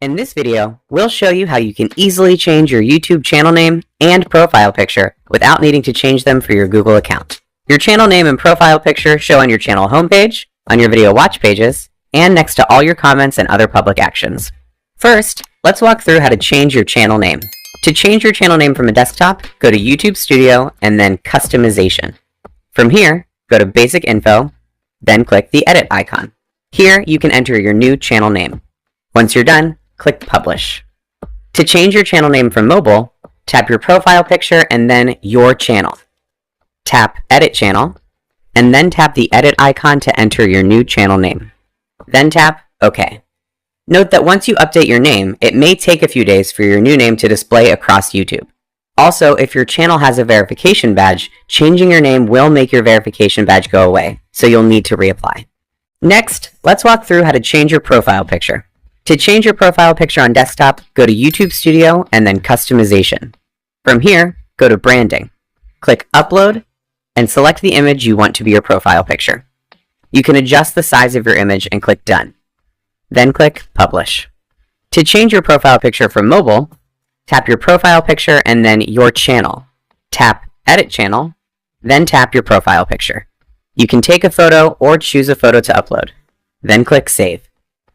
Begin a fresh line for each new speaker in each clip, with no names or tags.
In this video, we'll show you how you can easily change your YouTube channel name and profile picture without needing to change them for your Google account. Your channel name and profile picture show on your channel homepage, on your video watch pages, and next to all your comments and other public actions. First, let's walk through how to change your channel name. To change your channel name from a desktop, go to YouTube Studio and then Customization. From here, go to Basic Info, then click the Edit icon. Here, you can enter your new channel name. Once you're done, click Publish. To change your channel name from mobile, tap your profile picture and then Your Channel. Tap Edit Channel, and then tap the Edit icon to enter your new channel name. Then tap OK. Note that once you update your name, it may take a few days for your new name to display across YouTube. Also, if your channel has a verification badge, changing your name will make your verification badge go away, so you'll need to reapply. Next, let's walk through how to change your profile picture. To change your profile picture on desktop, go to YouTube Studio and then Customization. From here, go to Branding. Click Upload and select the image you want to be your profile picture. You can adjust the size of your image and click Done. Then click Publish. To change your profile picture from mobile, tap your profile picture and then Your Channel. Tap Edit Channel, then tap your profile picture. You can take a photo or choose a photo to upload. Then click Save.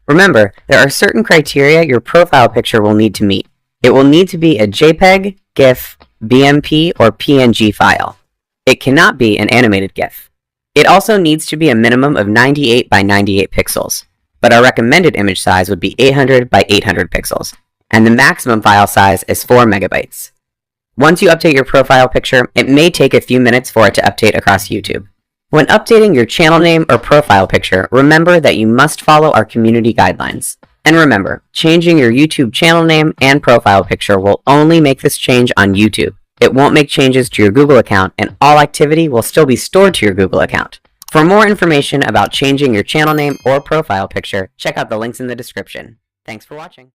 Remember, there are certain criteria your profile picture will need to meet. It will need to be a JPEG, GIF, BMP, or PNG file. It cannot be an animated GIF. It also needs to be a minimum of 98 by 98 pixels, but our recommended image size would be 800 by 800 pixels, and the maximum file size is 4 megabytes. Once you update your profile picture, it may take a few minutes for it to update across YouTube. When updating your channel name or profile picture, remember that you must follow our community guidelines. And remember, changing your YouTube channel name and profile picture will only make this change on YouTube. It won't make changes to your Google account, and all activity will still be stored to your Google account. For more information about changing your channel name or profile picture, check out the links in the description. Thanks for watching.